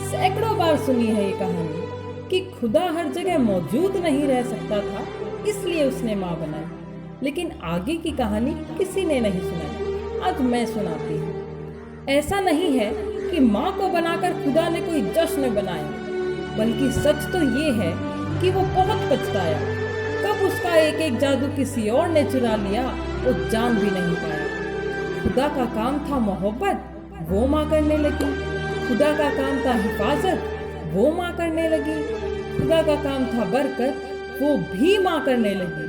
सैकड़ों बार सुनी है ये कहानी कि खुदा हर जगह मौजूद नहीं रह सकता था, इसलिए उसने माँ बनाई। लेकिन आगे की कहानी किसी ने नहीं सुनाई। आज मैं सुनाती हूँ। ऐसा नहीं है कि माँ को बनाकर खुदा ने कोई जश्न बनाया, बल्कि सच तो ये है कि वो बहुत पछताया। कब उसका एक एक जादू किसी और ने चुरा लिया, वो जान भी नहीं पाया। खुदा का काम था मोहब्बत, वो माँ करने लगी। खुदा का काम था हिफाजत, वो माँ करने लगी। खुदा का काम था बरकत, वो भी माँ करने लगी।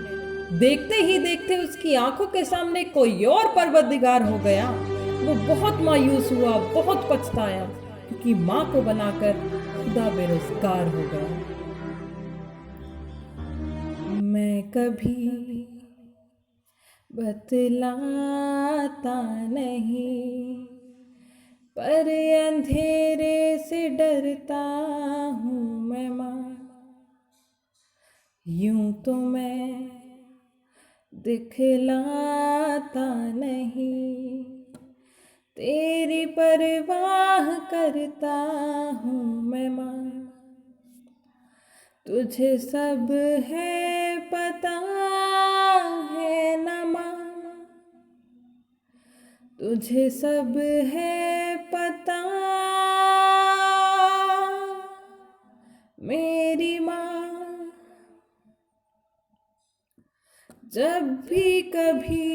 देखते ही देखते उसकी आंखों के सामने कोई और परवरदिगार हो गया। वो बहुत मायूस हुआ, बहुत पछताया, क्योंकि माँ को बनाकर खुदा बेरोजगार हो गया। मैं कभी बतलाता नहीं, पर अंधेरे से डरता हूँ मैं माँ। यूं तो मैं दिखलाता नहीं, तेरी परवाह करता हूँ मैं माँ। तुझे सब है पता है न माँ, तुझे सब है पता मेरी माँ। जब भी कभी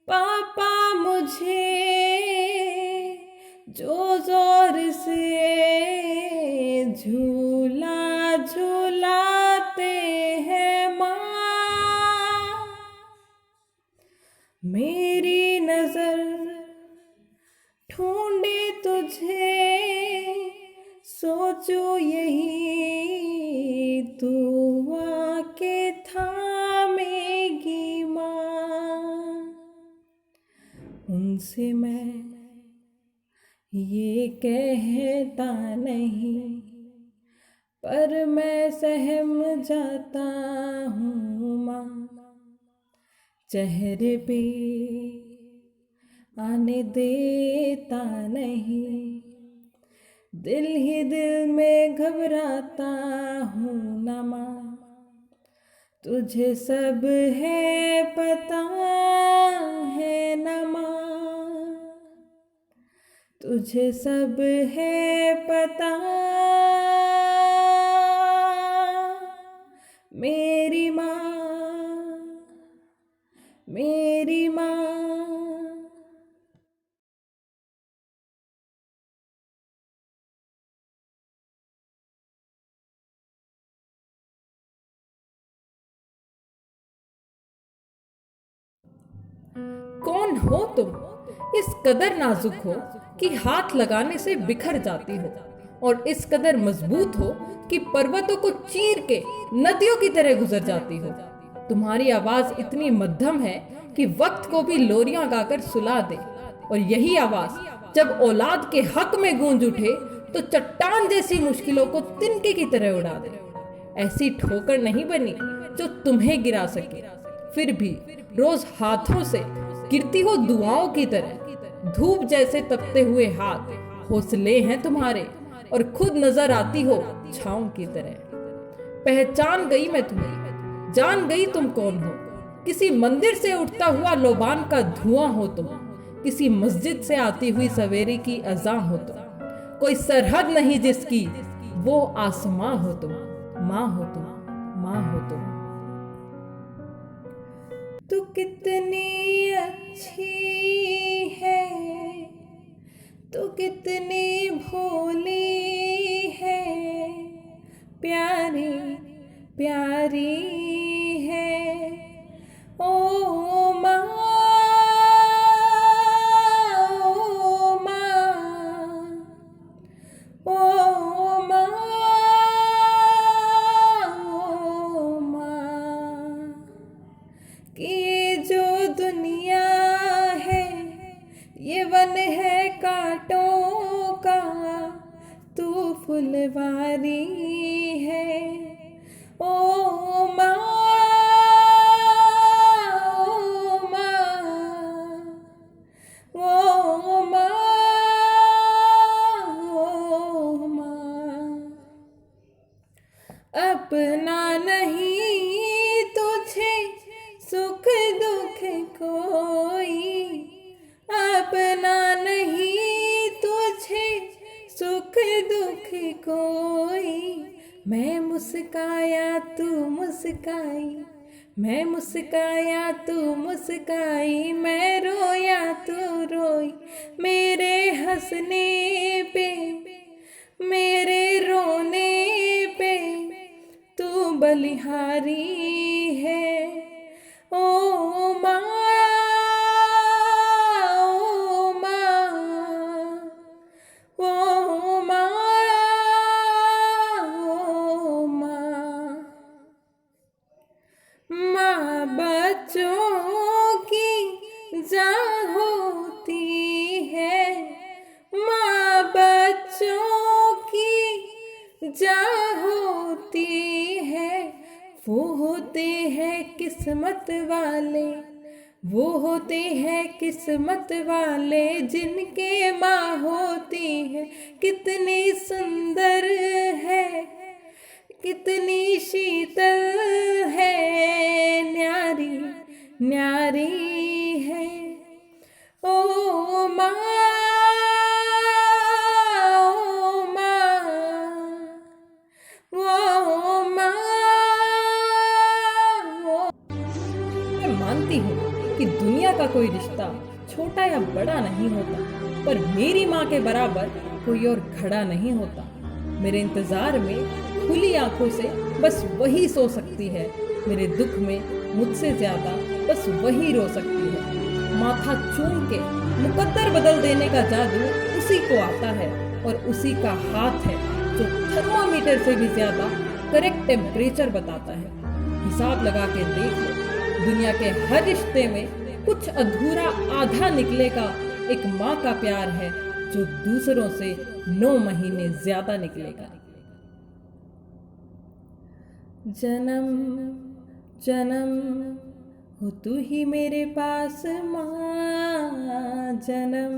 पापा मुझे जो जोर से झूला झूलाते हैं माँ, मेरी नजर ढूंढे तुझे, सोचो यही तू आके थामेगी माँ। उनसे मैं ये कहता नहीं, पर मैं सहम जाता हूँ माँ। चेहरे पे आने देता नहीं, दिल ही दिल में घबराता हूँ न माँ। तुझे सब है पता है न माँ, तुझे सब है पता मेरी माँ, मेरी माँ। कौन हो तुम? इस कदर नाजुक हो कि हाथ लगाने से बिखर जाती हो, और इस कदर मजबूत हो कि पर्वतों को चीर के नदियों की तरह गुजर जाती हो। तुम्हारी आवाज इतनी मध्यम है कि वक्त को भी लोरियां गाकर सुला दे, और यही आवाज जब औलाद के हक में गूंज उठे तो चट्टान जैसी मुश्किलों को तिनके की तरह उड़ा दे। ऐसी ठोकर नहीं बनी जो तुम्हें गिरा सके, फिर भी रोज हाथों से गिरती हो दुआओं की तरह। धूप जैसे तपते हुए हाथ हौसले हैं तुम्हारे, और खुद नजर आती हो छाँव की तरह। पहचान गई मैं तुम्हें, जान गई तुम कौन हो। किसी मंदिर से उठता हुआ लोबान का धुआं हो तुम, किसी मस्जिद से आती हुई सवेरे की अज़ां हो तुम। कोई सरहद नहीं जिसकी, वो आसमां हो तुम, माँ हो तुम, माँ हो तुम। तू कितनी अच्छी है, तू कितनी भोली है, प्यारी प्यारी है ओ माँ, ओ माँ, ओ माँ, ओ माँ। कि ये जो दुनिया है ये वन है कांटों का, तू फुलवारी है ओ माँ, ओ माँ, ओ माँ, अपना नहीं तुझे सुख दुख कोई, अपना नहीं तुझे सुख दुख कोई। मैं मुस्काया तू मुस्काई, मैं मुस्काया तू मुस्काई, मैं रोया तू रोई। मेरे हंसने पे मेरे रोने पे तू बलिहारी है। ओ माँ, ओ माँ, ओ माँ, ओ माँ। माँ बच्चों की जान होती है, माँ बच्चों की जान होती है। वो होते हैं किस्मत वाले, वो होते हैं किस्मत वाले, जिनके माँ होती है। कितनी सुंदर है, कितनी शीतल है, न्यारी न्यारी है। ओ माँ, ओ माँ, ओ माँ। मैं मानती हूँ कि दुनिया का कोई रिश्ता छोटा या बड़ा नहीं होता, पर मेरी माँ के बराबर कोई और खड़ा नहीं होता। मेरे इंतजार में खुली आंखों से बस वही सो सकती है, मेरे दुख में मुझसे ज्यादा बस वही रो सकती है। माथा चूम के मुकद्दर बदल देने का जादू उसी को आता है, और उसी का हाथ है जो थर्मामीटर से भी ज्यादा करेक्ट टेम्परेचर बताता है। हिसाब लगा के देख लो, दुनिया के हर रिश्ते में कुछ अधूरा आधा निकलेगा। एक माँ का प्यार है जो दूसरों से 9 महीने ज्यादा निकलेगा। जन्म जन्म हो तू ही मेरे पास माँ, जन्म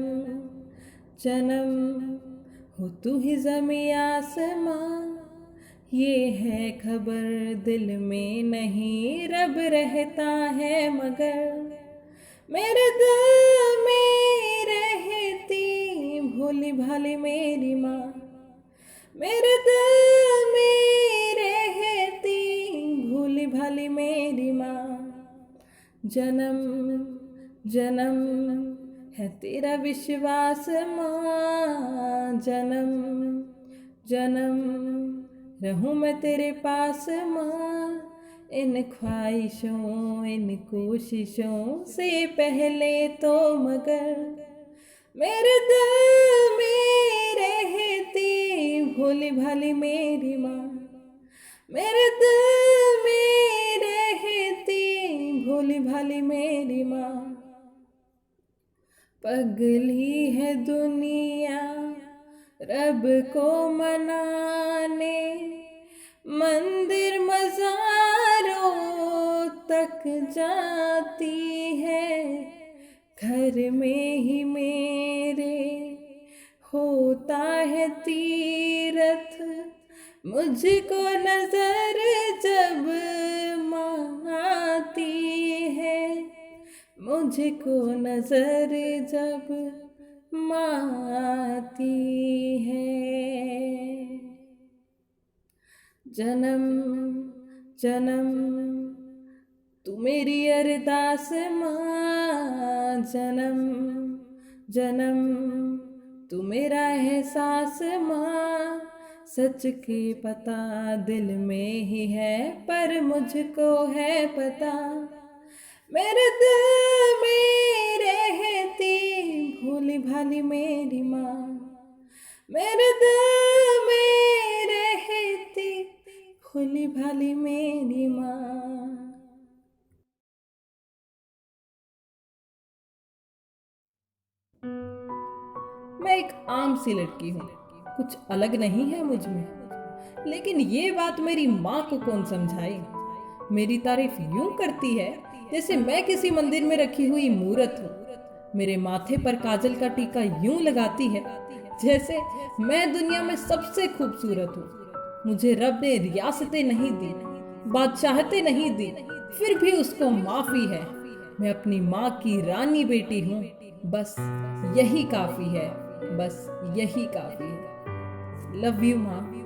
जन्म हो तू ही ज़मीं आसमां। ये है खबर दिल में नहीं, रब रहता है मगर मेरे दिल में रहती भोली भाली मेरी माँ। मेरे दिल में रहती भोली भाली मेरी माँ। जन्म जन्म है तेरा विश्वास माँ, जन्म जन्म रहूं मैं तेरे पास माँ। इन ख्वाहिशों इन कोशिशों से पहले तो मगर मेरे दिल में रहती भोली भाली मेरी माँ। मेरे दिल में रहती भोली भाली मेरी माँ। पगली है दुनिया रब को मनाने, मंदिर मज़ारों तक जाती है। घर में ही मेरे होता है तीरथ, मुझको नजर जब माँ आती है। मुझको नजर जब माँ आती है। जन्म जन्म तू मेरी अरदास माँ, जन्म जन्म तू मेरा एहसास माँ। सच की पता दिल में ही है पर मुझको है पता, मेरे दिल में रहती भोली भाली मेरी माँ। मेरे दिल में रहती भोली भाली मेरी माँ। मैं एक आम सी लड़की हूँ, कुछ अलग नहीं है मुझ में, लेकिन ये बात मेरी माँ को कौन समझाए। मेरी तारीफ यूं करती है जैसे मैं किसी मंदिर में रखी हुई मूर्त हूँ। मेरे माथे पर काजल का टीका यूं लगाती है जैसे मैं दुनिया में सबसे खूबसूरत हूँ। मुझे रब ने रियासतें नहीं दी, बादशाहतें नहीं दी, फिर भी उसको माफी है। मैं अपनी माँ की रानी बेटी हूँ, बस यही काफी है, बस यही काफी है। लव यू माँ।